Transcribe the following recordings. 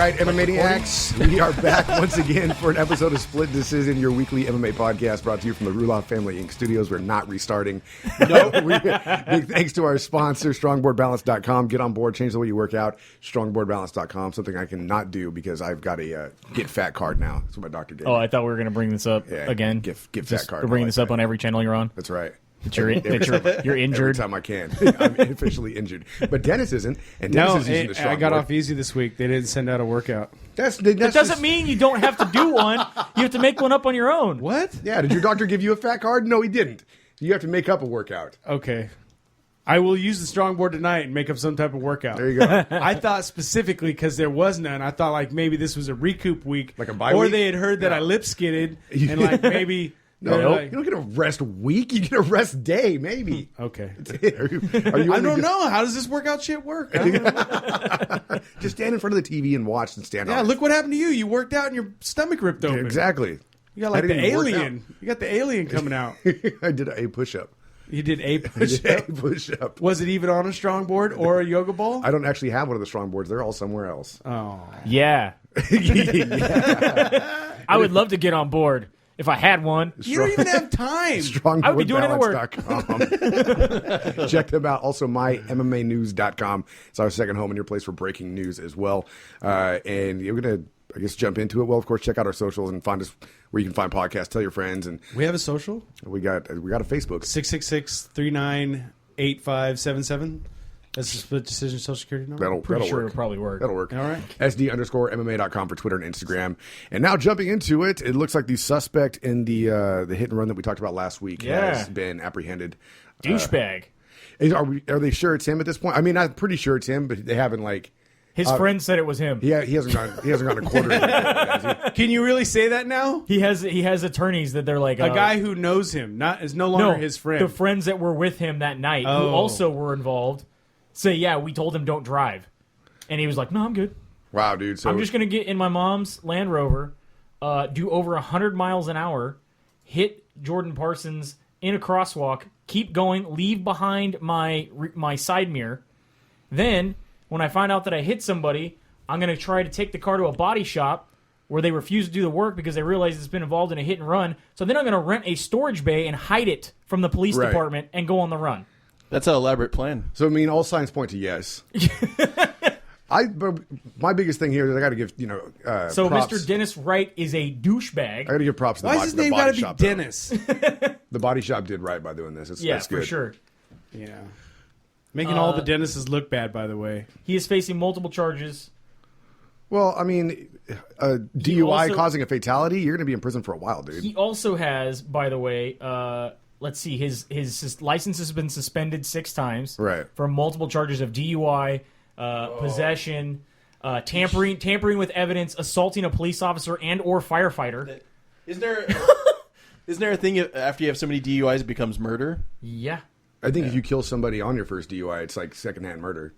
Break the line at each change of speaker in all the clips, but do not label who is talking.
right, MMAniacs, we are back once again for an episode of Split Decision, your weekly MMA podcast brought to you from the Ruloff Family Inc. studios. We're not restarting. No, big thanks to our sponsor, StrongBoardBalance.com. Get on board, change the way you work out. StrongBoardBalance.com, something I cannot do because I've got a get fat card now. That's what my doctor gave me.
Oh, I thought we were going to bring this up again.
Get fat card.
We're bringing this up on every channel you're on.
That's right.
You're injured.
Every time I can. I'm officially injured. But Dennis isn't. And Dennis is using the strong
I got
board.
off easy this week. They didn't send out a workout.
That
doesn't mean you don't have to do one. You have to make one up on your own.
What?
Yeah, did your doctor give you a fat card? No, he didn't. You have to make up a workout.
Okay. I will use the strong board tonight and make up some type of workout.
There you go.
I thought specifically because there was none, I thought like maybe this was a recoup week.
Like a bye
or
week?
they had heard that I lip skidded and like maybe...
No,
like,
you don't get a rest week. You get a rest day, maybe.
Okay.
Are you
I don't know. How does this workout shit work? I don't know.
Just stand in front of the TV and watch and stand
Yeah,
on.
look what happened to you. You worked out and your stomach ripped
it.
open.
Exactly.
You got like
I
the
didn't work
alien. You got the alien coming out.
I did a push-up.
You did a
A
push-up.
push-up.
Was it even on a strong board or a yoga ball?
I don't actually have one of the strong boards. They're all somewhere else.
Oh.
Yeah. I would love to get on board if I had one.
You don't even have time.
I would be doing it at work.
StrongBoardBalance.com. Check them out. Also, mymmanews.com. It's our second home and your place for breaking news as well. And you're going to, I guess, jump into it. Well, of course, check out our socials and find us where you can find podcasts. Tell your friends. And
We have a social?
we got a Facebook.
666-398577. That's the Split Decision Social Security number?
Pretty sure
work.
it'll probably work.
That'll work.
All right.
SD_MMA.com for Twitter and Instagram. And now jumping into it, it looks like the suspect in the hit and run that we talked about last week has been apprehended.
Douchebag.
Are they sure it's him at this point? I mean, I'm pretty sure it's him, but they haven't
His friend said it was him.
he hasn't gone a quarter. Has he?
Can you really say that now?
He has attorneys that they're like
A guy who knows him is no longer his friend.
The friends that were with him that night who
Oh.
also were involved say, yeah, we told him don't drive, and he was like, no, I'm good.
Wow, dude. So
I'm just gonna get in my mom's Land Rover, do over 100 miles an hour, hit Jordan Parsons in a crosswalk, keep going, leave behind my side mirror. Then, when I find out that I hit somebody, I'm going to try to take the car to a body shop where they refuse to do the work because they realize it's been involved in a hit and run. So then I'm going to rent a storage bay and hide it from the police
Right.
department and go on the run.
That's an elaborate plan.
I mean, all signs point to yes. But my biggest thing here is I got to give
So
props.
Mr. Dennis Wright is a douchebag.
I got to give props to
Why is his
the
name
body
got to be
shop. though.
Dennis?
The body shop did right by doing this. That's
for
good.
sure.
Yeah. Making all the Dennises look bad, by the way.
He is facing multiple charges.
Well, I mean, DUI
also-
causing a fatality, you're going to be in prison for a while, dude.
He also has, by the way, let's see, his license has been suspended 6 times
Right.
for multiple charges of DUI, possession, tampering with evidence, assaulting a police officer and or firefighter.
Isn't there a thing after you have so many DUIs it becomes murder?
Yeah.
I think if you kill somebody on your first DUI, it's like secondhand murder.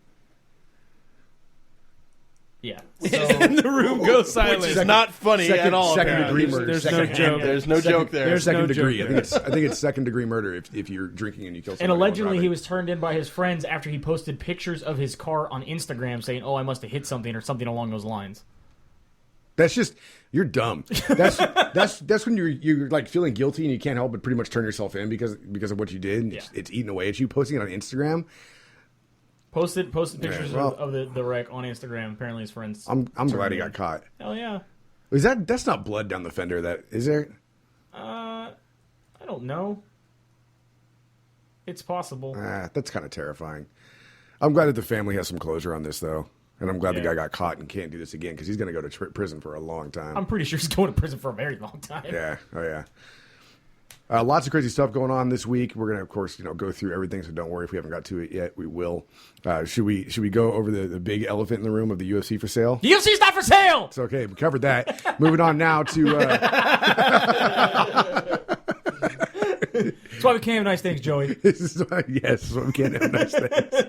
Yeah.
And the room goes silent.
It's not funny at all.
Second
apparently.
degree murder.
There's no
second
joke.
There's no joke there.
There's
second
no
degree.
joke
I think it's second degree murder if you're drinking and you kill somebody.
And
while
allegedly
driving.
he was turned in by his friends after he posted pictures of his car on Instagram saying, oh, I must have hit something or something along those lines.
That's just you're dumb. That's when you're like feeling guilty and you can't help but pretty much turn yourself in because of what you did. And it's eating away at you. Posting it on Instagram.
Posted pictures
well-
of the wreck on Instagram. Apparently his friends.
I'm glad
turned
he
in.
got caught.
Hell yeah.
That's not blood down the fender? That is there?
I don't know. It's possible.
That's kind of terrifying. I'm glad that the family has some closure on this though, and I'm glad the
Yeah.
guy got caught and can't do this again because he's going to go to prison for a long time.
I'm pretty sure he's going to prison for a very long time.
Yeah. Oh, yeah. Lots of crazy stuff going on this week. We're going to, of course, go through everything. So don't worry if we haven't got to it yet. We will. Should we go over the big elephant in the room of the UFC for sale?
The UFC's not for sale!
It's okay. We covered that. Moving on now to.
That's why we can't have nice things, Joey.
This is why we can't have nice things.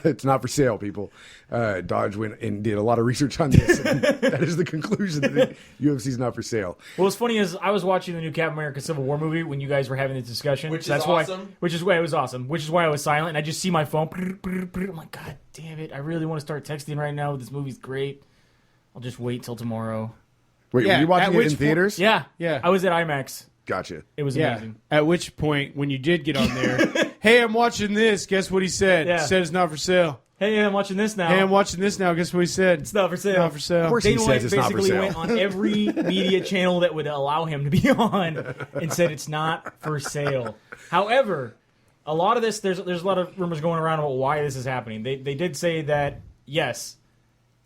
It's not for sale, people. Dodge went and did a lot of research on this. And that is the conclusion that the UFC's not for sale.
Well, what's funny is I was watching the new Captain America Civil War movie when you guys were having this discussion.
Which is
That's
awesome.
Which is why it was awesome. Which is why I was silent. And I just see my phone. I'm like, God damn it. I really want to start texting right now. This movie's great. I'll just wait till tomorrow.
Wait,
Yeah,
were you watching
at
it
which
in
point-
theaters?
Yeah.
Yeah.
I was at IMAX.
Gotcha.
It was
Yeah.
amazing.
At which point, when you did get on there, hey, I'm watching this. Guess what he said?
Yeah.
He said it's not for sale.
Hey, I'm watching this now.
Hey, I'm watching this now. Guess what he said?
It's not for sale.
Not for sale.
Of course he
Dana
says
White
it's not for
basically
sale.
went on every media channel that would allow him to be on and said it's not for sale. However, a lot of this, there's a lot of rumors going around about why this is happening. They did say that, yes,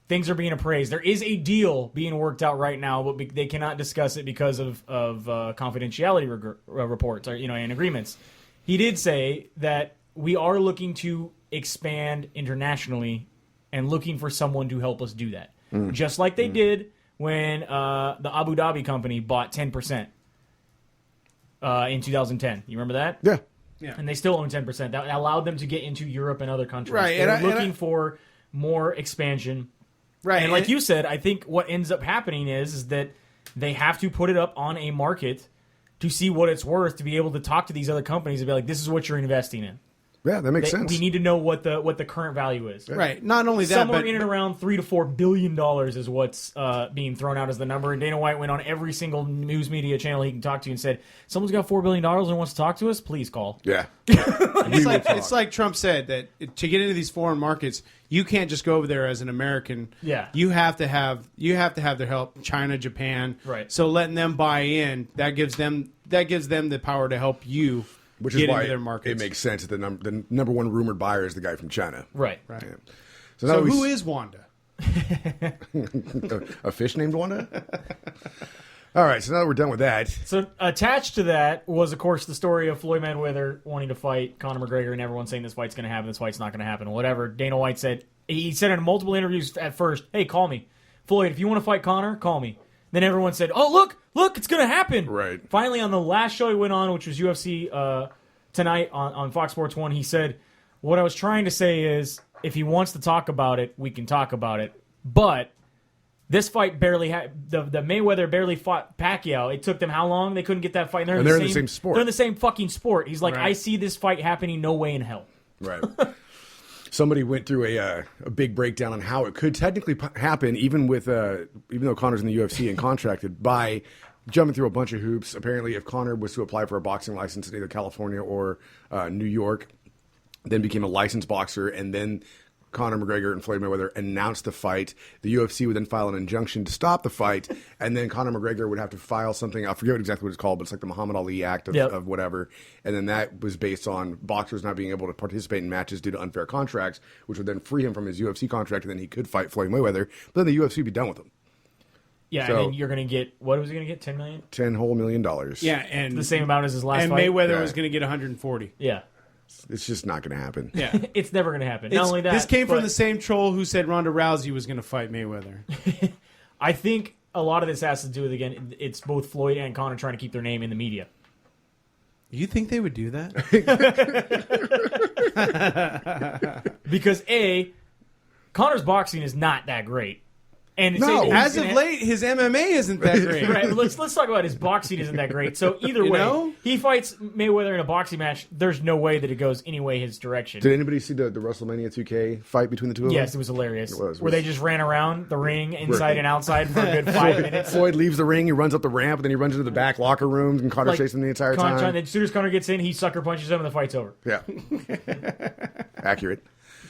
things are being appraised. There is a deal being worked out right now, but they cannot discuss it because of confidentiality reports or, and agreements. He did say that we are looking to expand internationally and looking for someone to help us do that. Just like they did when the Abu Dhabi company bought 10% in 2010. You remember that?
Yeah.
And they still own 10%. That allowed them to get into Europe and other countries.
Right,
They're
and I-
looking for more expansion.
Right.
And like you said, I think what ends up happening is that they have to put it up on a market to see what it's worth to be able to talk to these other companies and be like, this is what you're investing in.
Yeah, that makes sense.
We need to know what the current value is.
Right. Not only that,
Somewhere
but
in and around $3 to $4 billion is what's being thrown out as the number. And Dana White went on every single news media channel he can talk to and said, "Someone's got $4 billion and wants to talk to us. Please call."
Yeah.
it's like Trump said that to get into these foreign markets, you can't just go over there as an American.
Yeah.
You have to have their help. China, Japan.
Right.
So letting them buy in, that gives them the power to help you
Which
get
is why
into their markets.
it makes sense that the number one rumored buyer is the guy from China.
Right.
Right.
Yeah.
So
now
who is Wanda?
a fish named Wanda? All right, so now that we're done with that,
So attached to that was, of course, the story of Floyd Mayweather wanting to fight Conor McGregor, and everyone saying this fight's going to happen, this fight's not going to happen, whatever. Dana White said, he said in multiple interviews at first, "Hey, call me. Floyd, if you want to fight Conor, call me." Then everyone said, "Oh, look, it's going to happen."
Right.
Finally, on the last show he went on, which was UFC Tonight on Fox Sports 1, he said, "What I was trying to say is, if he wants to talk about it, we can talk about it. But this fight barely had the Mayweather barely fought Pacquiao. It took them how long? They couldn't get that fight. And
they're in the same sport.
They're in the same fucking sport." He's like,
Right.
"I see this fight happening no way in hell."
right? Somebody went through a big breakdown on how it could technically happen, even though Conor's in the UFC and contracted, by jumping through a bunch of hoops. Apparently, if Conor was to apply for a boxing license in either California or New York, then became a licensed boxer, and then Conor McGregor and Floyd Mayweather announced the fight, the UFC would then file an injunction to stop the fight, and then Conor McGregor would have to file something. I forget exactly what it's called, but it's like the Muhammad Ali Act of whatever. And then that was based on boxers not being able to participate in matches due to unfair contracts, which would then free him from his UFC contract, and then he could fight Floyd Mayweather. But then the UFC would be done with him.
Yeah,
So-
and then you're going to get, what was he going to get, $10 million?
$10 whole million.
Yeah, and
The same amount as his last
and
fight?
Mayweather
Yeah.
was going to get 140.
Yeah.
It's just not going to happen.
Yeah.
It's never going to happen. Not only that,
this came from
but
the same troll who said Ronda Rousey was going to fight Mayweather.
I think a lot of this has to do with, again, it's both Floyd and Conor trying to keep their name in the media.
You think they would do that?
Because A, Conor's boxing is not that great. And
No.
he's
As
gonna
of late, his MMA isn't that great.
Right, let's talk about his boxing isn't that great. So either way,
know?
he fights Mayweather in a boxing match. There's no way that it goes any way his direction.
Did anybody see the WrestleMania 2K fight between the two of them?
Yes, it was hilarious.
It was.
Where they just ran around the ring inside and outside for a good 5 minutes.
Floyd leaves the ring, he runs up the ramp, and then he runs into the back locker rooms, and Conor chases him the entire time.
As soon as Conor gets in, he sucker punches him and the fight's over.
Yeah. Accurate.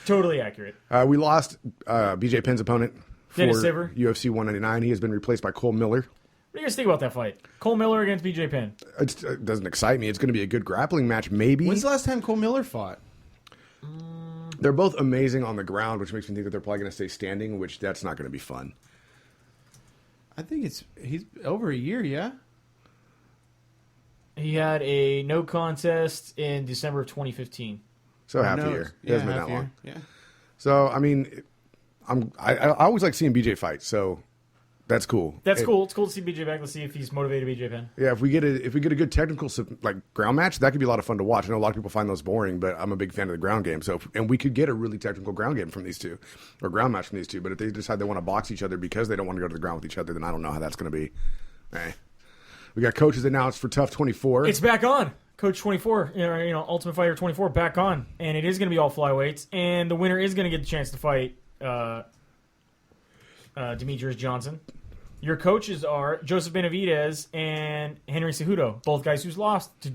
Totally accurate.
We lost BJ Penn's opponent for
Dennis Siver.
UFC 199. He has been replaced by Cole Miller.
What do you guys think about that fight? Cole Miller against BJ Penn.
It doesn't excite me. It's going to be a good grappling match, maybe.
When's the last time Cole Miller fought?
They're both amazing on the ground, which makes me think that they're probably going to stay standing, which that's not going to be fun.
I think he's over a year, yeah?
He had a no contest in December of 2015.
So half
No,
a year. It
yeah,
hasn't been
half
that
year,
long.
Yeah.
So, I mean, I always like seeing BJ fight, so that's cool.
That's cool. It's cool to see BJ back. Let's see if he's motivated BJ Penn.
Yeah, if we get a good technical ground match, that could be a lot of fun to watch. I know a lot of people find those boring, but I'm a big fan of the ground game. So, and we could get a really technical ground game from these two, or ground match from these two. But if they decide they want to box each other because they don't want to go to the ground with each other, then I don't know how that's going to be. We got coaches announced for Tough 24.
It's back on. Coach 24, Ultimate Fighter 24, back on. And it is going to be all flyweights. And the winner is going to get the chance to fight Demetrius Johnson. Your coaches are Joseph Benavidez and Henry Cejudo, both guys who's lost to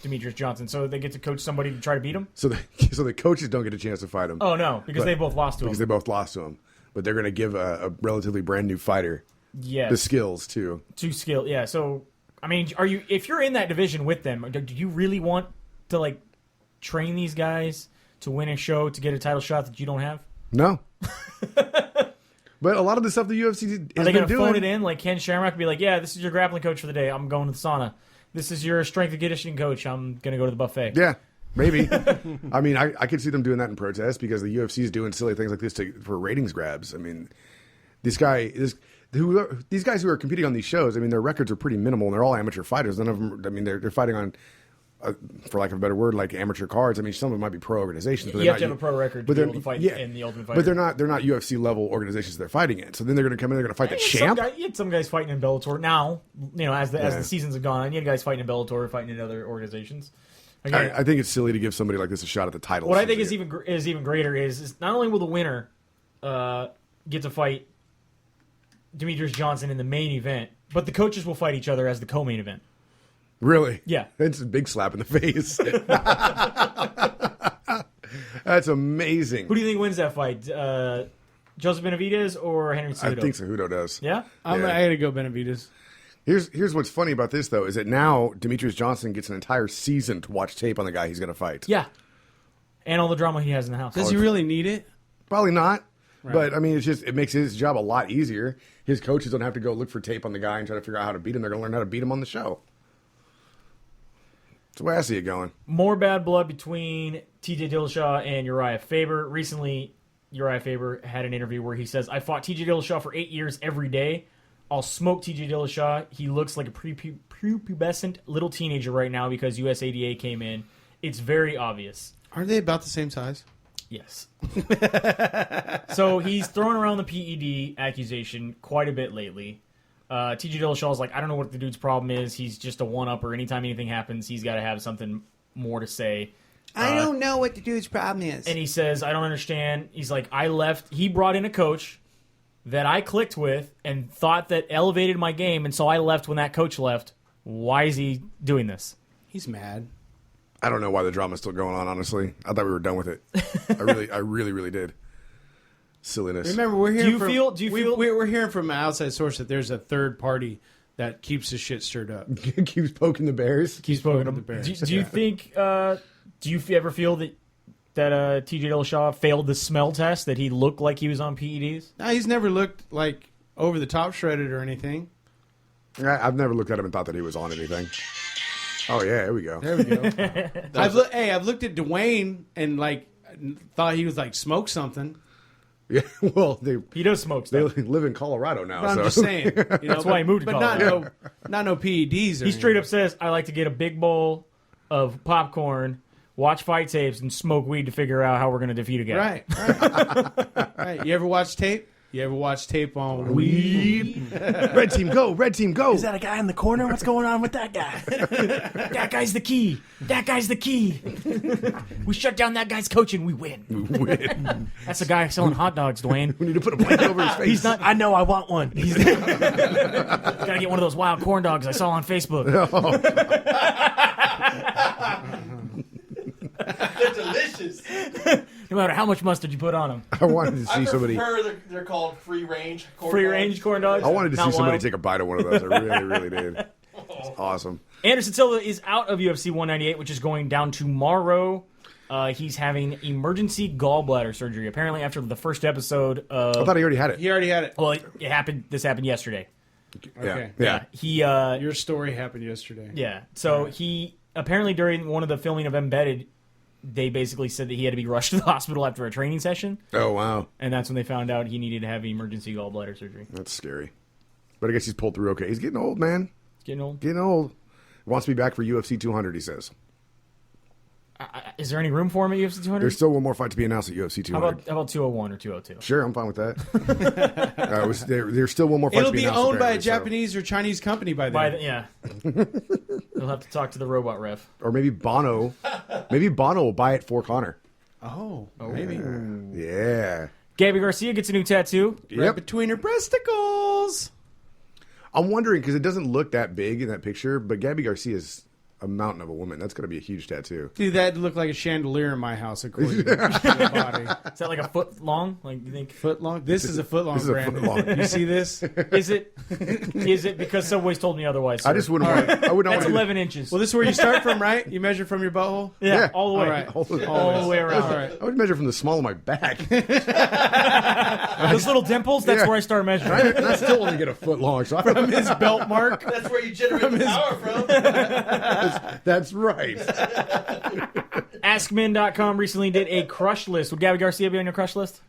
Demetrius Johnson. So they get to coach somebody to try to beat him?
So the coaches don't get a chance to fight him.
Oh, no, because they both lost to him.
Because they both lost to him. But they're going to give a relatively brand new fighter the skills, too.
To skill, yeah. So, I mean, if you're in that division with them, do you really want to, like, train these guys to win a show to get a title shot that you don't have?
No. But a lot of the stuff the UFC has been doing...
Are they going to phone it in? Like Ken Shamrock be like, yeah, this is your grappling coach for the day. I'm going to the sauna. This is your strength and conditioning coach. I'm going to go to the buffet.
Yeah, maybe. I mean, I could see them doing that in protest because the UFC is doing silly things like this for ratings grabs. I mean, these guys who are competing on these shows, I mean, their records are pretty minimal, and they're all amateur fighters. None of them, I mean, they're fighting on... for lack of a better word, like amateur cards. I mean, some of them might be pro organizations, but
you have to have a pro record to be able to fight in the Ultimate Fighter.
But they're not UFC level organizations they're fighting in. So then they're going to come in, they're going to fight the champ.
You had some guys fighting in Bellator. Now, as the seasons have gone on, you had guys fighting in Bellator, fighting in other organizations. Again,
I think it's silly to give somebody like this a shot at the title.
What I think is even greater is not only will the winner get to fight Demetrius Johnson in the main event, but the coaches will fight each other as the co-main event.
Really?
Yeah.
It's a big slap in the face. That's amazing.
Who do you think wins that fight? Joseph Benavidez or Henry Cejudo?
I think Cejudo does.
Yeah?
I got to go Benavidez.
Here's what's funny about this, though, is that now Demetrius Johnson gets an entire season to watch tape on the guy he's going to fight.
Yeah. And all the drama he has in the house.
Does he really need it?
Probably not.
Right.
But, I mean, it makes his job a lot easier. His coaches don't have to go look for tape on the guy and try to figure out how to beat him. They're going to learn how to beat him on the show. That's the way I see it going.
More bad blood between TJ Dillashaw and Uriah Faber. Recently, Uriah Faber had an interview where he says, I fought TJ Dillashaw for 8 years every day. I'll smoke TJ Dillashaw. He looks like a prepubescent little teenager right now because USADA came in. It's very obvious.
Aren't they about the same size?
Yes. So he's throwing around the PED accusation quite a bit lately. TJ Dillashaw's like, I don't know what the dude's problem is. He's just a one-upper. Anytime anything happens, he's got to have something more to say.
I don't know what the dude's problem is.
And he says, I don't understand. He's like, I left. He brought in a coach that I clicked with and thought that elevated my game, and so I left when that coach left. Why is he doing this?
He's mad.
I don't know why the drama's still going on, honestly. I thought we were done with it. I really did. Silliness.
Remember, we're hearing
we're
hearing from an outside source that there's a third party that keeps the shit stirred up.
Keeps poking the bears.
Keeps poking the bears. Do you think? Do you ever feel that TJ Dillashaw failed the smell test? That he looked like he was on PEDs?
No, he's never looked like over the top shredded or anything.
I've never looked at him and thought that he was on anything. Oh yeah, here we go.
There we go. I've looked at Dwayne and thought he was like smoked something.
Yeah, well,
he does smoke stuff.
They live in Colorado now.
But
so.
I'm just saying.
That's why he moved to Colorado.
But not no PEDs.
He straight up says, I like to get a big bowl of popcorn, watch fight tapes, and smoke weed to figure out how we're going to defeat a guy.
Right. Right. You ever watch tape? You ever watch tape on weed?
Red team go, red team go.
Is that a guy in the corner? What's going on with that guy?
That guy's the key. That guy's the key. We shut down that guy's coaching, we win. That's a guy selling hot dogs, Dwayne.
We need to put a blanket over his face.
He's not.
I know, I want one.
He's gotta get one of those wild corn dogs I saw on Facebook.
They're delicious.
No matter how much mustard you put on them.
I wanted to see somebody.
They're called free range corn
Free
dogs.
range corn dogs.
I wanted to see somebody
wild.
take a bite of one of those. I really did. It's awesome.
Anderson Silva is out of UFC 198, which is going down tomorrow. He's having emergency gallbladder surgery. Apparently, after the first episode of...
I thought he already had it.
He already had it.
Well, it happened. This happened yesterday.
Okay.
Yeah.
He.
Your story happened yesterday.
Yeah. So he apparently during one of the filming of Embedded, they basically said that he had to be rushed to the hospital after a training session,
Oh, wow.
and that's when they found out he needed to have emergency gallbladder surgery.
That's scary. But I guess he's pulled through okay. He's getting old, man.
Getting old.
Getting old. Wants to be back for UFC 200, he says.
Is there any room for him at UFC 200?
There's still one more fight to be announced at UFC 200.
How about 201 or 202?
Sure, I'm fine with that. There's still one more fight
It'll
to be
be
announced.
owned by a
apparently, so-
Japanese or Chinese company by then.
Yeah. You'll have to talk to the robot ref.
Or maybe Bono. Maybe Bono will buy it for Connor.
Oh, maybe.
Yeah.
Gabby Garcia gets a new tattoo.
Right between her breasticles.
I'm wondering, because it doesn't look that big in that picture, but Gabby Garcia is a mountain of a woman. That's going to be a huge tattoo.
Dude, that look like a chandelier in my house, according to my body.
Is that like a foot long? Like you think?
Foot long? This is a foot long,
This is a
Brandon.
foot long.
You see this?
Is it? Is it because Subway's told me otherwise?
I
sir?
just wouldn't want. I would not
That's
want
11 inches.
Well, this is where you start from, right? You measure from your butthole?
yeah,
yeah.
all the way.
All right.
All the way around.
All right.
I would measure from the small of my back.
Those little dimples, that's
Yeah.
where I start measuring.
And I still only get a foot long. So
From his belt mark.
That's where you generate the power from.
that's right.
AskMen.com recently did a crush list. Would Gabby Garcia be on your crush list?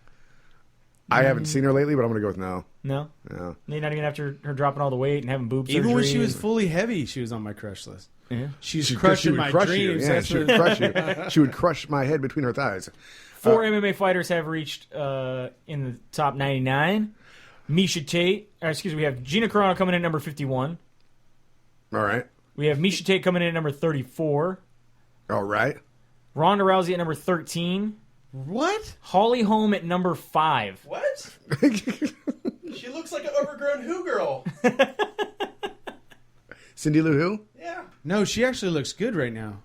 I haven't seen her lately, but I'm going to go with no.
No?
No.
Maybe not even after her dropping all the weight and having boob surgery.
Even when she was
and-
fully heavy, she was on my crush list.
Yeah.
She's
She
crushing
would
my
crush
dreams.
You. Yeah,
That's
she would
what-
crush you. She would crush my head between her thighs.
4 MMA fighters have reached in the top 99. Misha Tate. We have Gina Carano coming in at number 51.
All right.
We have Misha Tate coming in at number 34.
All right.
Ronda Rousey at number 13.
What?
Holly Holm at number 5.
What? She looks like an overgrown Who girl.
Cindy Lou Who?
Yeah.
No, she actually looks good right now.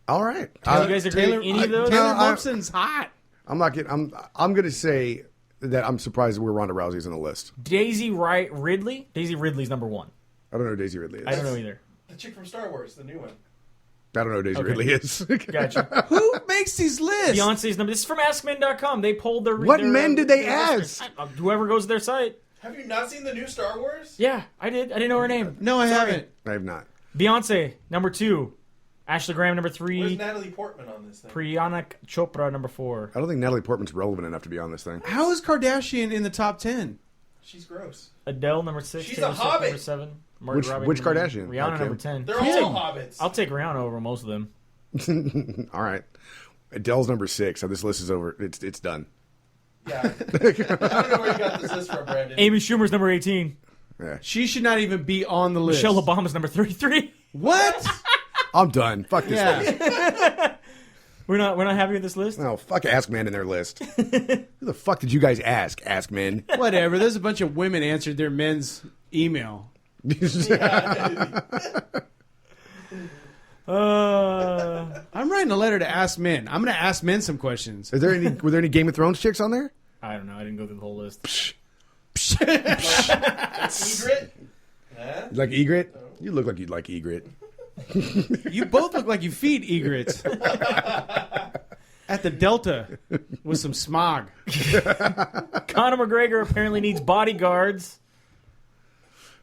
All right.
Do you guys agree with any of those?
Taylor
I-
Momsen's hot.
I'm not getting. I'm going to say that I'm surprised where Ronda Rousey's on the list.
Daisy Ridley? Daisy Ridley's number 1.
I don't know who Daisy Ridley is.
I don't know either.
The chick from Star Wars, the new one.
I don't know who Daisy
Okay.
Ridley is.
Gotcha.
Who makes these lists?
Beyonce's number. This is from AskMen.com. They polled their.
What men did they
their
ask?
listeners. Whoever goes to their site.
Have you not seen the new Star Wars?
Yeah, I did. I didn't know her name.
No, I
Sorry.
haven't.
I have not.
Beyonce, number 2. Ashley Graham, number
Where's
3.
Natalie Portman on this thing?
Priyanka Chopra, number 4.
I don't think Natalie Portman's relevant enough to be on this thing.
How is Kardashian in the top 10?
She's gross.
Adele, number 6.
She's
Taylor
a
Swift,
hobbit.
number 7. Margot Robbie,
Which
number
Kardashian?
9. Rihanna,
Okay.
number 10.
They're
I'll
all
take-
hobbits.
I'll take Rihanna over most of them.
All right. Adele's number 6. So this list is over. It's done.
Yeah. I don't know where you got this list from, Brandon.
Amy Schumer's number 18.
Yeah.
She should not even be on the list.
Michelle Obama's number 33.
What?
I'm done. Fuck this list.
Yeah.
We're not happy with this list.
Oh, fuck Ask Men in their list. Who the fuck did you guys ask? Ask Men.
Whatever. There's a bunch of women answered their men's email. I'm writing a letter to Ask Men. I'm going to ask men some questions.
Were there any Game of Thrones chicks on there?
I don't know. I didn't go through the whole list.
Egret? Huh?
Like Egret? You look like you'd like Egret.
You both look like you feed egrets. At the Delta with some smog.
Conor McGregor apparently needs bodyguards.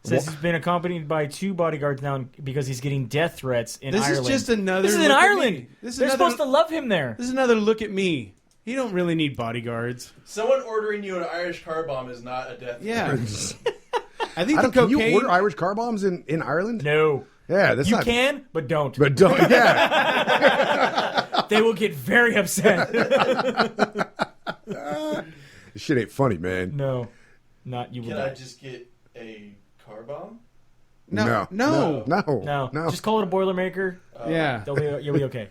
Says he's been accompanied by 2 bodyguards now because he's getting death threats in
This
Ireland.
is just another
This is
look
in
at
Ireland.
me. This is
They're
another-
supposed to love him there.
This is another look at me. You don't really need bodyguards.
Someone ordering you an Irish car bomb is not a death
Yeah.
threat.
I think the
Can
cocaine...
you order Irish car bombs in Ireland?
No.
Yeah, that's
You
not.
can, but don't.
But don't. Yeah.
They will get very upset.
This shit ain't funny, man.
No. Not you will
Can
not.
I just get a car bomb?
No.
No.
No. Just call it a Boilermaker.
Yeah.
You'll be okay.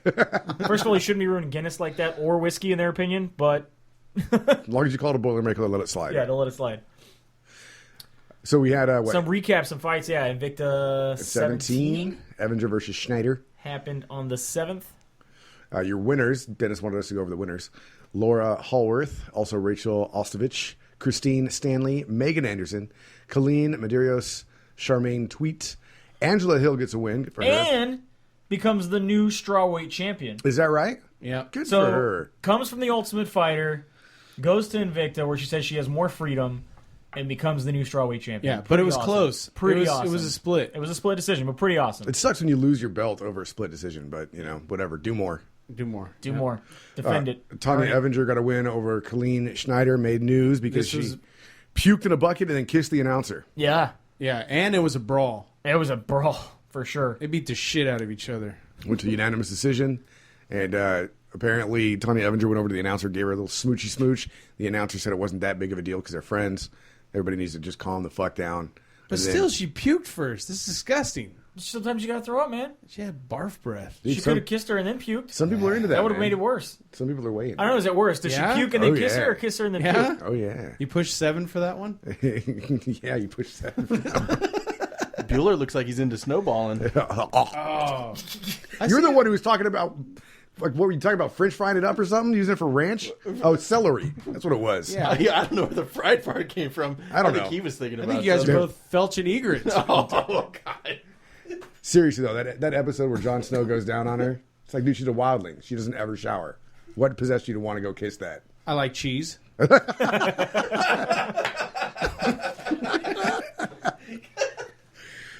First of all, you shouldn't be ruining Guinness like that or whiskey in their opinion, but
As long as you call it a Boilermaker, they'll let it slide.
yeah, don't let it slide.
So we had what?
Some recap, some fights. Yeah, Invicta
17. Evanger versus Schneider.
happened on the 7th.
Your winners. Dennis wanted us to go over the winners. Laura Hallworth, also Rachel Ostovich, Christine Stanley, Megan Anderson, Colleen Medeiros, Charmaine Tweet. Angela Hill gets a win for her.
And becomes the new strawweight champion.
Is that right?
Yeah.
Good
So
for her.
comes from the Ultimate Fighter, goes to Invicta where she says she has more freedom, and becomes the new strawweight champion.
Yeah, but it was
Pretty awesome.
close.
Pretty
It was a split.
It was a split decision, but pretty awesome.
It sucks when you lose your belt over a split decision, but, whatever. Do more.
Do more.
Do more. Defend it.
Tanya Evanger got a win over Colleen Schneider, made news because
This was-
she puked in a bucket and then kissed the announcer.
Yeah.
Yeah, and it was a brawl.
It was a brawl, for sure.
They beat the shit out of each other.
Went to unanimous decision, and apparently Tanya Evanger went over to the announcer, gave her a little smoochy smooch. The announcer said it wasn't that big of a deal because they're friends. Everybody needs to just calm the fuck down.
But
And then-
still, she puked first. This is disgusting.
Sometimes you gotta throw up, man.
She had barf breath.
Dude,
She could have kissed her and then puked.
Some people are into that.
That would have
man.
made it worse.
Some people are way into
I don't know. Is it worse? Does
Yeah?
she puke and then
Oh,
kiss
yeah.
her, or kiss her and then
Yeah?
puke?
Oh, yeah.
You pushed 7 for that one?
Yeah, you push that.
Bueller looks like he's into snowballing.
Oh.
You're the one who was talking about, like, what were you talking about? French frying it up or something? Using it for ranch? Oh, celery. That's what it was.
Yeah.
I don't know where the fried part came from.
I don't
think
know.
he was thinking
I
about
think you guys are
something.
both felching egrets.
Oh, God.
Seriously, though, that episode where Jon Snow goes down on her, it's like, dude, she's a wildling. She doesn't ever shower. What possessed you to want to go kiss that?
I like cheese.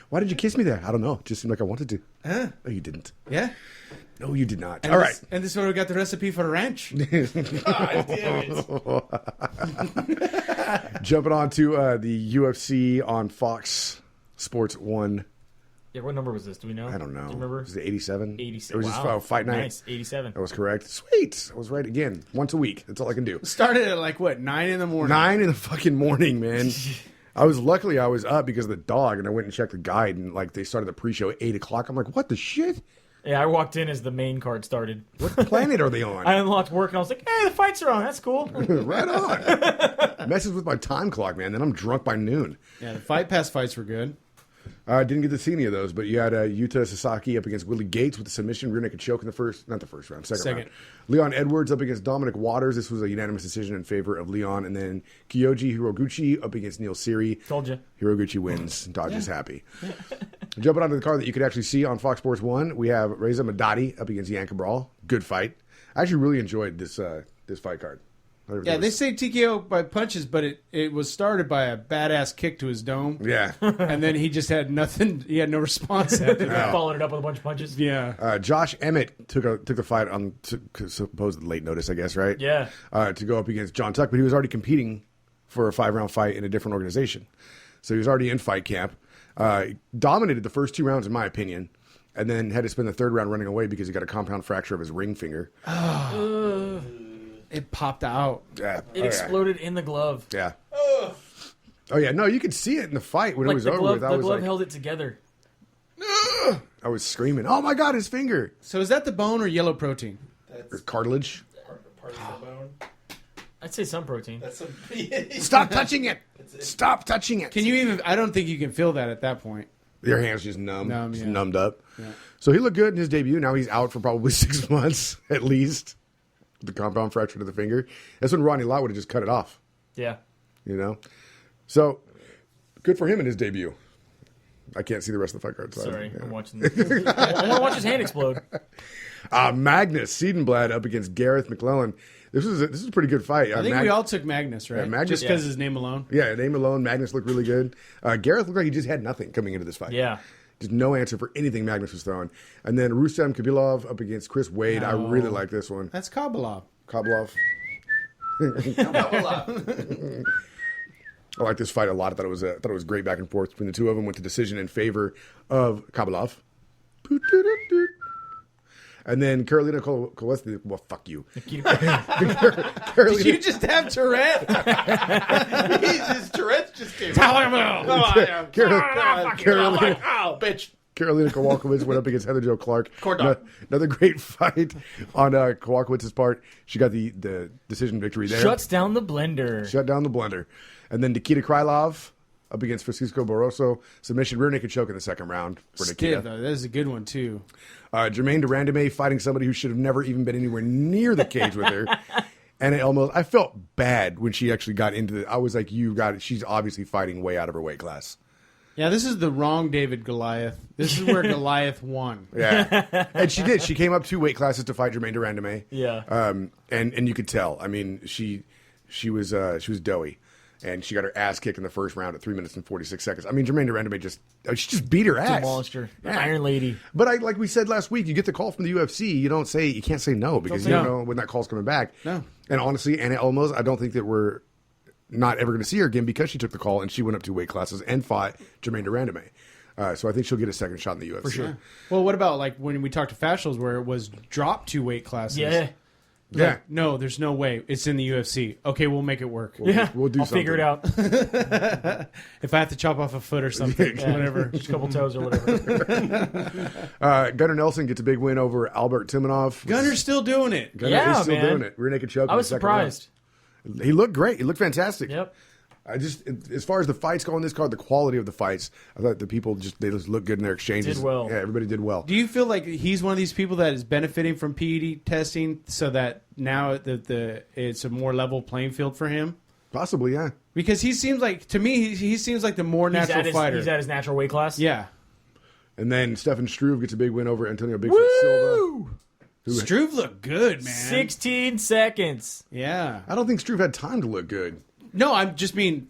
Why did you kiss me there? I don't know. It just seemed like I wanted to.
Huh?
No, you didn't.
Yeah.
No, you did not.
And
All
this,
right.
And this is where we got the recipe for ranch.
God damn it.
Jumping on to the UFC on Fox Sports 1.
Yeah, what number was this? Do we know?
I don't know.
Do you remember?
Was it 87?
87.
It was
Wow.
just Fight Night.
Nice. 87.
That was correct. Sweet. I was right again. Once a week. That's all I can do.
Started at like, what, 9 in the morning?
9 in the fucking morning, man. I was up because of the dog, and I went and checked the guide, and like they started the pre-show at 8 o'clock. I'm like, what the shit?
Yeah, I walked in as the main card started.
What planet are they on?
I unlocked work and I was like, hey, the fights are on. That's cool.
Right on. Messes with my time clock, man. Then I'm drunk by noon.
Yeah, the Fight Pass fights were good.
I didn't get to see any of those, but you had Yuta Sasaki up against Willie Gates with a submission, rear naked choke in the first round. Second. Leon Edwards up against Dominic Waters. This was a unanimous decision in favor of Leon. And then Kyoji Hiroguchi up against Neil Siri.
Told you.
Hiroguchi wins. Dodge is happy. Jumping onto the card that you could actually see on Fox Sports 1, we have Reza Madadi up against Ian Cabral. Good fight. I actually really enjoyed this fight card.
Yeah, they say TKO by punches, but it was started by a badass kick to his dome.
Yeah.
And then he just had nothing. He had no response after that.
Followed it up with a bunch of punches.
Yeah.
Josh Emmett took the fight on supposed late notice, I guess, right?
Yeah.
To go up against John Tuck, but he was already competing for a 5-round fight in a different organization. So he was already in fight camp. Dominated the first 2 rounds, in my opinion, and then had to spend the 3rd round running away because he got a compound fracture of his ring finger.
It popped out.
Yeah.
It exploded in the glove.
Yeah. Oh, yeah. No, you could see it in the fight when it
Like
was
the
over
glove,
with. I
the
was
glove
like,
held it together.
I was screaming, oh my God, his finger.
So is that the bone or yellow protein?
Or cartilage.
Part of the bone.
I'd say some protein.
That's some...
Stop touching it. Stop touching it.
Can you even? I don't think you can feel that at that point.
Your hand's just numb.
Numb,
just
yeah.
numbed up.
Yeah.
So he looked good in his debut. Now he's out for probably 6 months at least. The compound fracture to the finger. That's when Ronnie Lott would have just cut it off.
Yeah.
You know? So, good for him in his debut. I can't see the rest of the fight card. So
Sorry,
yeah.
I'm watching. I want to watch his hand explode.
Magnus Seidenblad up against Gareth McClellan. This is a pretty good fight.
I think we all took Magnus, right?
Yeah, Magnus-
Just because his name alone.
Yeah, name alone, Magnus looked really good. Gareth looked like he just had nothing coming into this fight.
Yeah.
Just no answer for anything Magnus was throwing. And then Rustam Khabilov up against Chris Wade. I really like this one.
That's Kabbalov.
Koblov. I like this fight a lot. I thought it was great back and forth between the two of them. Went to decision in favor of Koblov. And then Carolina Kowalski. Well, fuck you. Carolina,
Did you just have Tourette?
His Tourette's just came out.
Carolina,
Oh, bitch.
Carolina Kowalkiewicz went up against Heather Jo Clark.
Corn dog.
Another great fight on Kowalkiewicz's part. She got the decision victory there.
Shuts down the blender.
Shut down the blender. And then Nikita Krylov up against Francisco Barroso. Submission rear naked choke in the second round for Nikita.
Stiff, though. That is a good one, too.
Jermaine Durandame fighting somebody who should have never even been anywhere near the cage with her. And I felt bad when she actually got into it. I was like, she's obviously fighting way out of her weight class.
Yeah, this is the wrong David Goliath. This is where Goliath won.
Yeah. And she did. She came up 2 weight classes to fight Jermaine Durandame.
Yeah.
And you could tell. I mean, she was doughy. And she got her ass kicked in the first round at 3 minutes and 46 seconds. I mean, Jermaine Durandame she just beat her ass.
Demolished her. The Iron Lady.
But like we said last week, you get the call from the UFC. You can't say no because you don't know when that call's coming back.
No.
And honestly, Anna Olmos, I don't think that we're not ever going to see her again because she took the call and she went up 2 weight classes and fought Jermaine Durandame. So I think she'll get a second shot in the UFC.
For sure. Well, what about like when we talked to Fashels where it was dropped 2 weight classes?
Yeah.
Yeah.
Like, no, there's no way. It's in the UFC. Okay, we'll make it work.
We'll do
I'll figure it out.
If I have to chop off a foot or something, whatever.
Just a couple toes or whatever.
Gunnar Nelson gets a big win over Albert Timonov.
Gunner's still doing it.
Gunnar
Yeah,
is still
man.
doing it. Rear naked choke.
I
in
was
the second round.
surprised.
He looked great. He looked fantastic.
Yep.
As far as the fights go on this card, the quality of the fights, I thought the people they just looked good in their exchanges.
Did well.
Yeah, everybody did well.
Do you feel like he's one of these people that is benefiting from PED testing so that now it's a more level playing field for him?
Possibly, yeah.
Because he seems like, to me, he seems like the more natural fighter.
He's at his natural weight class.
Yeah.
And then Stefan Struve gets a big win over Antonio Bigfoot Silva.
Struve looked good, man.
16 seconds.
Yeah.
I don't think Struve had time to look good.
No, I'm just mean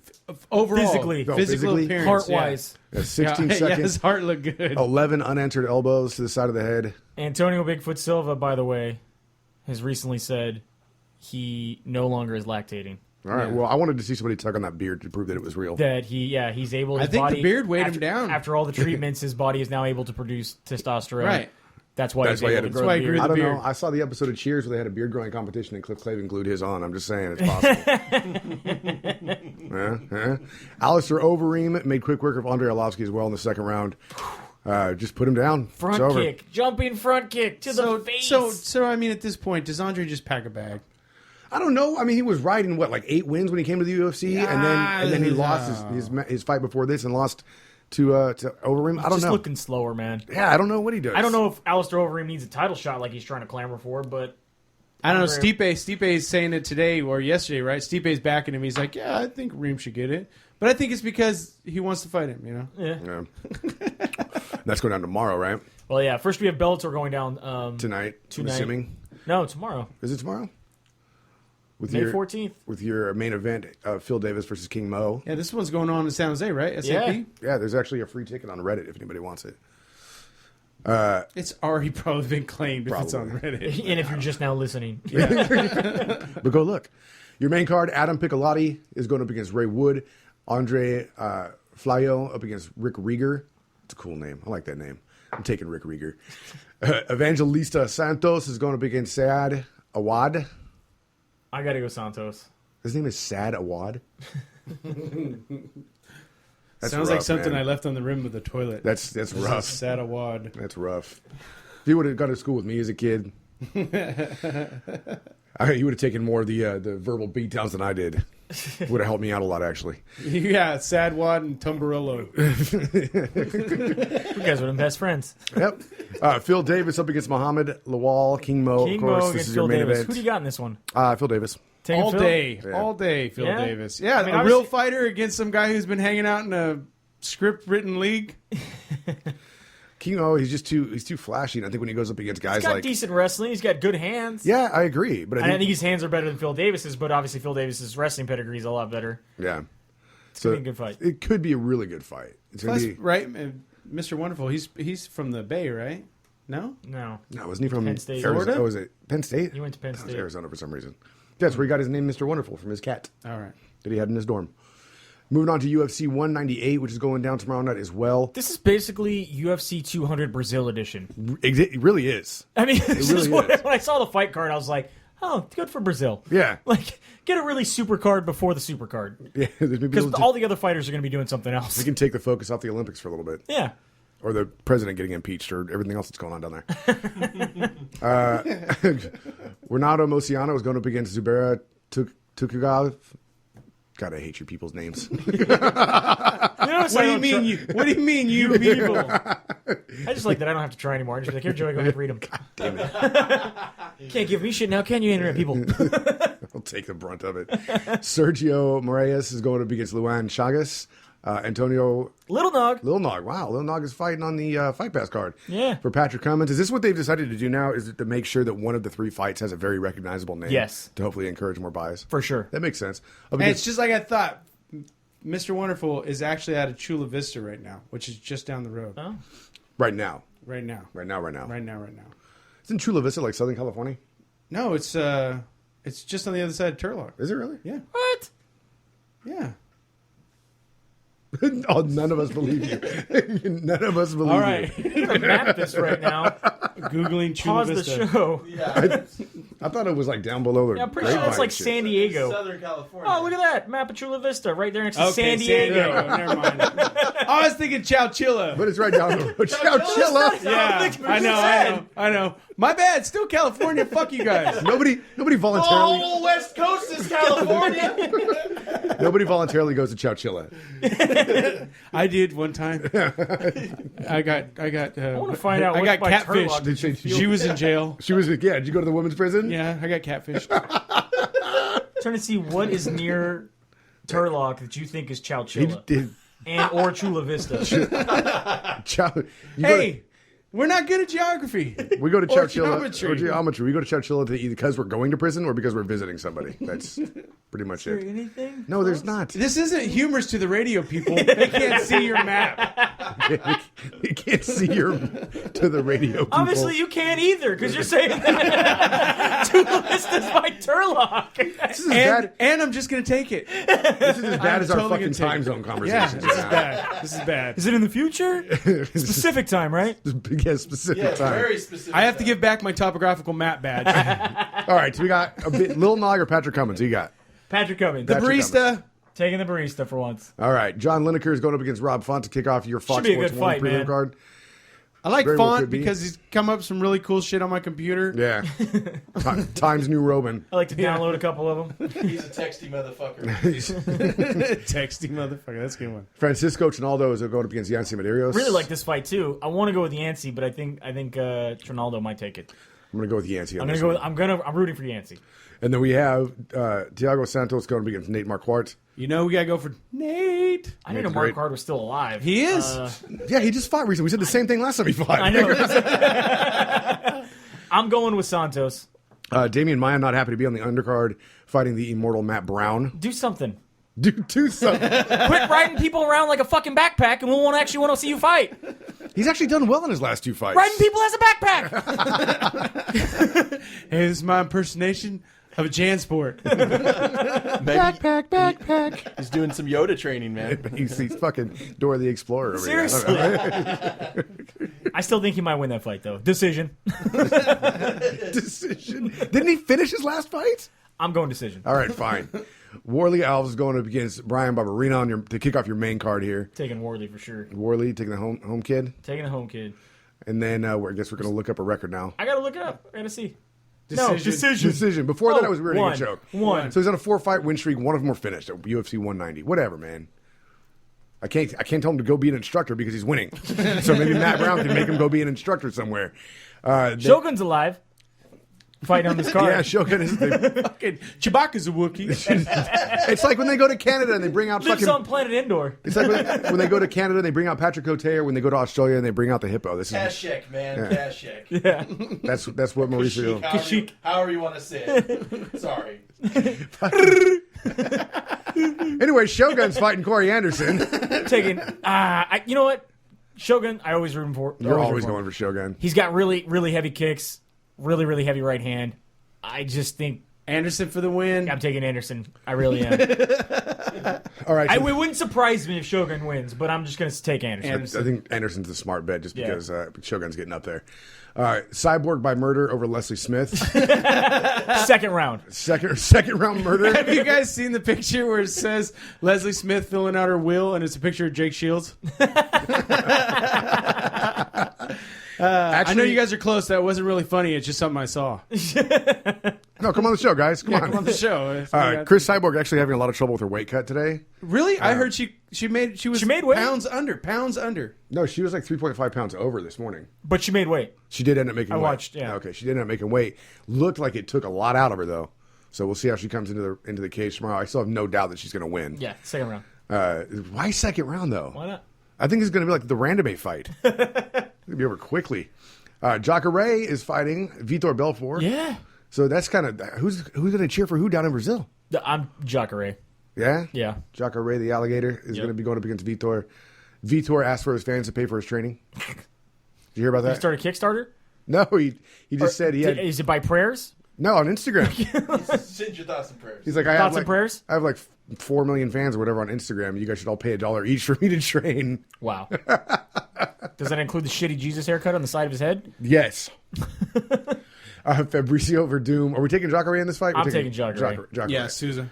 overall.
Physically.
No,
Physical
physically?
appearance.
Heart-wise.
Yeah, 16
Yeah,
seconds.
his heart looked good.
11 unanswered elbows to the side of the head.
Antonio Bigfoot Silva, by the way, has recently said he no longer is lactating.
All right.
Yeah.
Well, I wanted to see somebody tug on that beard to prove that it was real.
That he's able.
I
His
think
body,
the beard weighed him
after-
down.
After all the treatments, his body is now able to produce testosterone.
Right.
That's why
That's
he's
why he
able
had
to
to
grow
grow-
the
that's why he
beard.
grew
I don't
beard.
know. I saw the episode of Cheers where they had a beard growing competition and Cliff Clavin glued his on. I'm just saying it's possible. Alistair Overeem made quick work of Andrei Arlovsky as well in the second round. Just put him down. It's
Front
over.
kick, jumping front kick to the face.
So I mean, at this point, does Andre just pack a bag?
I don't know. I mean, he was riding like 8 wins when he came to the UFC, and then he lost his fight before this and lost to Overeem. I don't
just
know.
looking slower, man.
Yeah, I don't know what he does.
I don't know if Alistair Overeem needs a title shot like he's trying to clamor for, but
I don't know.
Andre-
Stipe's saying it today or yesterday, right? Stipe's backing him. He's like, yeah, I think Reem should get it. But I think it's because he wants to fight him, you know?
yeah.
Yeah. That's going down tomorrow, right?
Well, yeah. First we have Bellator going down
Tonight, I'm
Tonight.
assuming.
No, tomorrow,
Is it tomorrow? With
May
your
14th.
with your main event, Phil Davis versus King Mo.
Yeah, this one's going on in San Jose, right? SAP?
Yeah, there's actually a free ticket on Reddit if anybody wants it.
It's already probably been claimed if it's on
Probably.
Reddit.
And if you're just now listening,
But go look. Your main card, Adam Piccolotti is going up against Ray Wood. Andre Flayo up against Rick Rieger. It's a cool name. I like that name. I'm taking Rick Rieger. Evangelista Santos is going up against Saad Awad.
I gotta go Santos.
His name is Sad Awad. That's
Sounds
rough,
like something
man.
I left on the rim of the toilet.
That's
This is
rough.
Sad awad.
That's rough. If he would have gone to school with me as a kid, he would have taken more of the verbal beatdowns than I did. Would have helped me out a lot, actually.
Yeah, Sad Wad and Tumbarello.
You guys are the best friends.
Yep. Phil Davis up against Muhammad Lawal, King Mo.
King
of course,
Mo
this
against
is
Phil
your main
Davis.
event.
Who do you got in this one?
Phil Davis.
Taking
All
Phil?
day.
Yeah.
All day, Phil
Yeah?
Davis. Yeah,
I mean,
a
obviously-
real fighter against some guy who's been hanging out in a script-written league.
King Mo, he's too flashy. And I think when he goes up against guys
He's got
like,
decent wrestling. He's got good hands.
yeah, I agree. But
And I think his hands are better than Phil Davis's, but obviously Phil Davis's wrestling pedigree is a lot better.
yeah,
gonna be a good fight.
It could be a really good fight. It's gonna
Plus,
be.
right, Mr. Wonderful, he's from the Bay, right? No?
No.
No, wasn't he from
Penn State.
Arizona?
Florida?
Oh, was it Penn State?
He went to Penn
That was
State.
Arizona for some reason. That's where he got his name, Mr. Wonderful, from his cat
All right.
that he had in his dorm. Moving on to UFC 198, which is going down tomorrow night as well.
This is basically UFC 200 Brazil edition.
It really is.
I mean, this
really
is what,
is.
when I saw the fight card, I was like, oh, good for Brazil.
Yeah.
Like, get a really super card before the super card.
Yeah,
Because all the other fighters are going to be doing something else.
we can take the focus off the Olympics for a little bit.
Yeah.
Or the president getting impeached or everything else that's going on down there. Renato Mociano is going up against Zubera Tukugov. God, I hate you people's names.
You know,
What do you mean, you? What do you mean, you people?
I just like that I don't have to try anymore. I just be like, here, Joey, go ahead and read them.
Damn it.
You can't give me shit now, can you, internet people?
I'll take the brunt of it. Sergio Moraes is going up against Luan Chagas. Antonio
Little Nog.
Lil Nog. Wow, Lil Nog is fighting on the Fight Pass card.
Yeah.
For Patrick Cummins. Is this what they've decided to do now? Is it to make sure that one of the 3 fights has a very recognizable name?
Yes.
To hopefully encourage more buys.
For sure.
That makes sense.
And it's just like I thought. Mr. Wonderful is actually out of Chula Vista right now, which is just down the road.
Oh.
right now.
Right now.
Right now.
Right now, right now.
Isn't Chula Vista like Southern California?
No, it's just on the other side of Turlock.
Is it really?
Yeah.
What?
Yeah.
Oh, none of us believe you. None of us believe
All right.
you.
I'm going to map this right now.
Googling Chula
Pause the
Vista.
show.
I thought it was like down below the
Yeah, I'm pretty sure that's like San Diego.
Southern California.
Oh, look at that. Map of Chula Vista right there next to San Diego.
Never mind. I was thinking Chowchilla.
But it's right down the road. Chowchilla.
Yeah, I know. My bad. Still California. Fuck you guys.
Nobody
The
voluntarily.
whole West Coast is California.
Nobody voluntarily goes to Chowchilla.
I did one time. I got. I
want to find out
I
what's
got
by
catfished.
Turlock.
Did
She was in jail.
She was. Yeah. Did you go to the women's prison?
Yeah, I got catfished.
Trying to see what is near Turlock that you think is
He
Chowchilla
did.
and or Chula Vista.
Hey, we're not good at geography.
We go to
Or
Chowchilla.
geometry.
Or geometry. We go to Chowchilla to either because we're going to prison or because we're visiting somebody. That's pretty much it.
Anything?
No, there's not.
This isn't humorous to the radio people. They can't see your map.
You can't see your to the radio. People.
Obviously, you can't either because you're saying that Chula Vista's by Turlock.
This is as bad.
And I'm just gonna take it.
This is as bad as our
totally
fucking
gonna take
time
it.
zone
Yeah,
conversation.
this is bad. This is bad.
Is it in the future? Specific time, right?
Yeah, specific
Yeah,
time.
very specific.
I have to give back my topographical map badge.
All right, so we got a bit Lil Nog or Patrick Cummins. Who you got?
Patrick Cummins.
The
Patrick
barista.
Taking the barista for once.
All right, John Lineker is going up against Rob Font to kick off your Fox
be a
Sports
good
1
fight,
prelim
man.
card.
I like
Very well
Font
could be.
because he's come up with some really cool shit on my computer.
Yeah, Times New Roman.
I like to download a couple of them.
He's a texty motherfucker.
Texty motherfucker. That's a good one.
Francisco Trinaldo is going up against Yancy Medeiros.
Really like this fight too. I want to go with Yancey, but I think Trinaldo might take it.
I'm going to go with Yancy.
I'm rooting for Yancey.
And then we have Thiago Santos going up against Nate Marquardt.
You know we gotta go for Nate.
I didn't know
Nate's
Mark
great.
Card was still alive.
He is.
Yeah, he just fought recently. We said the same thing last time he fought.
I know. I'm going with Santos.
Damian Maya not happy to be on the undercard fighting the immortal Matt Brown.
Do something.
Do something.
Quit riding people around like a fucking backpack, and we won't actually want to see you fight.
He's actually done well in his last 2 fights.
Riding people as a backpack.
Hey, this is my impersonation of a Jansport.
Backpack.
He's doing some Yoda training, man.
He's fucking Dora the Explorer over here.
Seriously. I still think he might win that fight, though. Decision.
Decision. Didn't he finish his last fight?
I'm going decision.
All right, fine. Warley Alves is going up against Brian Barberina to kick off your main card here.
Taking Worley for sure.
Warley taking the home kid.
Taking the home kid.
And then I guess we're going to look up a record now.
I gotta look it up. I gotta see.
Decision.
No, decision.
Decision. Before that, I was rearing a joke.
One.
So he's on a 4-fight win streak. One of them were finished at UFC 190. Whatever, man. I can't tell him to go be an instructor because he's winning. So maybe Matt Brown can make him go be an instructor somewhere.
Shogun's alive. Fighting on this card.
Yeah, Shogun is.
Fucking Chewbacca's a Wookiee.
It's like when they go to Canada and they bring out
Lives
fucking.
on planet Indoor.
It's like when they go to Canada and they bring out Patrick Cote, or when they go to Australia and they bring out the hippo. This
Cash
is
check, man. Cash check.
Yeah.
that's what Mauricio.
However you want to say it. Sorry.
Anyway, Shogun's fighting Corey Anderson.
Taking. You know what? Shogun, I always root him for.
You're always
root for him.
going for Shogun.
He's got really, really heavy kicks. Really, really heavy right hand. I just think
Anderson for the win.
I'm taking Anderson. I really am.
All right.
It
So
wouldn't surprise me if Shogun wins, but I'm just going to take Anderson.
I think Anderson's a smart bet just
Yeah.
because Shogun's getting up there. All right. Cyborg by murder over Leslie Smith.
Second round.
Second round murder.
Have you guys seen the picture where it says Leslie Smith filling out her will and it's a picture of Jake Shields? I know you guys are close. That wasn't really funny. It's just something I saw.
No, come on the show, guys. Come on.
Come on the show.
All right, Chris Cyborg actually having a lot of trouble with her weight cut today.
Really? I heard she made
weight?
pounds under.
No, she was like 3.5 pounds over this morning.
But she made weight.
She did end up making weight.
watched, yeah.
Okay, she did end up making weight. Looked like it took a lot out of her, though. So we'll see how she comes into the cage tomorrow. I still have no doubt that she's going to win.
Yeah, second round.
Why second round, though?
Why not?
I think it's going to be like the Randome fight. It's going to be over quickly. Jacare is fighting Vitor Belfort.
Yeah.
So that's kind of who's going to cheer for who down in Brazil?
I'm Jacare.
Yeah?
Yeah.
Jacare, the alligator, is going to be going up against Vitor. Vitor asked for his fans to pay for his training. Did you hear about that?
You start a Kickstarter?
No, he just said he had.
Is it by prayers?
No, on Instagram.
Send your thoughts and prayers.
He's like, I
Thoughts
have
and prayers?
I have like 4 million fans or whatever on Instagram. You guys should all pay $1 each for me to train.
Wow. Does that include the shitty Jesus haircut on the side of his head?
Yes. Fabricio Verdum. Are we taking Jacare in this fight?
I'm taking Jacare.
Yeah, Souza.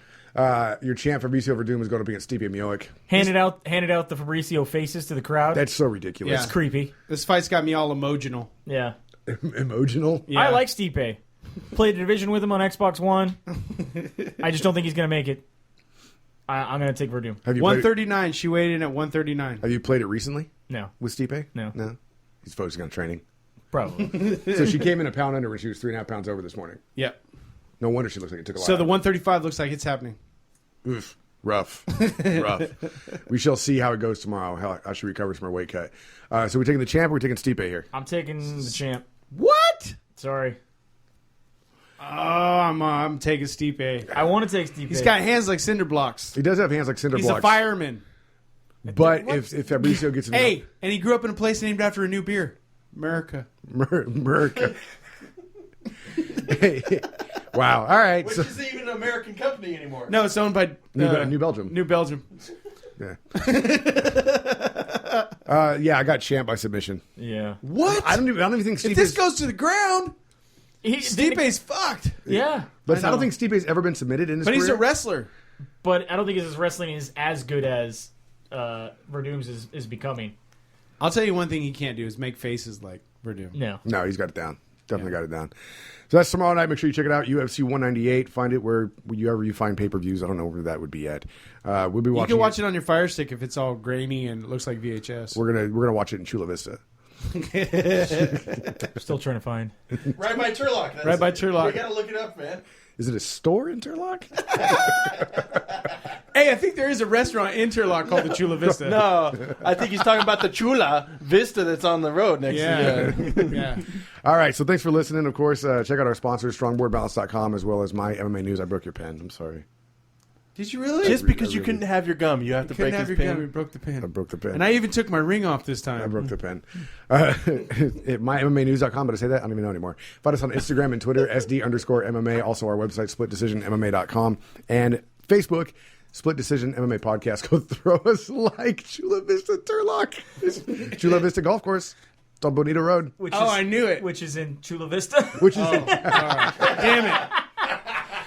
Your champ Fabricio Verdum is going up against Stipe Miocic.
Handed out the Fabricio faces to the crowd.
That's so ridiculous.
Yeah.
It's creepy.
This fight's got me all emotional.
Yeah.
Emotional.
Yeah.
I like Stipe. Played a division with him on Xbox One. I just don't think he's going to make it. I'm going to take Verdum.
Have you played it,
139. She weighed in at 139.
have you played it recently
No.
with Stipe?
No.
No. He's focusing on training.
Probably.
So she came in a pound under when she was 3.5 pounds over this morning.
Yep.
No wonder she looks like it took a lot.
So the 135 looks like it's happening.
Oof. Rough. We shall see how it goes tomorrow, how she recovers from her weight cut. So we're taking the champ or we're taking Stipe here?
I'm taking the champ.
What?
Sorry.
Oh, I'm taking Stipe.
I want to take Stipe.
He's got hands like cinder blocks.
He does have hands like cinder
He's
blocks.
a fireman.
But if Fabricio gets in
Hey, and he grew up in a place named after a new beer, America.
America. Hey. Wow. All right.
Which
So,
isn't even an American company anymore.
No, it's owned by
New Belgium.
New Belgium.
Yeah. Yeah, I got champ by submission.
Yeah.
What?
I don't even think Stipe's...
If this goes to the ground, Stipe's fucked.
Yeah.
But I don't think Stipe's ever been submitted in his
But he's
career.
a wrestler.
But I don't think his wrestling is as good as Verdum's is becoming.
I'll tell you one thing he can't do is make faces like Verdum.
No.
No, he's got it down. Definitely got it down. So that's tomorrow night. Make sure you check it out. UFC 198. Find it wherever you find pay-per-views. I don't know where that would be at. We'll be
You
watching.
can watch it on your Fire Stick if it's all grainy and it looks like VHS.
We're gonna watch it in Chula Vista.
Still trying to find.
Right by Turlock.
Right by Turlock.
You gotta look it up, man.
Is it a store in Turlock?
Hey, I think there is a restaurant in Turlock called the Chula Vista.
No, I think he's talking about the Chula Vista that's on the road next to
Yeah.
All right. So thanks for listening. Of course, check out our sponsors, strongboardbalance.com, as well as my MMA news. I broke your pen. I'm sorry.
Did you really?
Just because you couldn't have your gum, you have to
couldn't
break
have
his
your gum.
pin.
You broke the pen.
I broke the pen.
And I even took my ring off this
I
time.
broke the pen. At mymmanews.com, but I say that? I don't even know anymore. Find us on Instagram and Twitter, SD_MMA. Also, our website, splitdecisionmma.com. And Facebook, Split Decision MMA Podcast. Go throw us a like. Chula Vista Turlock. Chula Vista Golf Course. It's on Bonita Road.
I knew it.
Which is in Chula Vista.
Which is...
Damn it.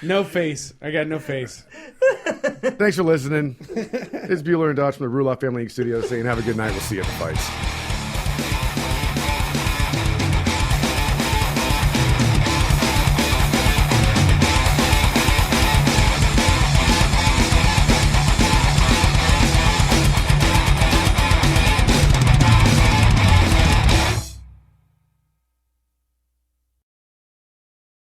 No face. I got no face.
Thanks for listening. It's Bueller and Dodge from the Ruloff Family Studios saying have a good night. We'll see you at the fights.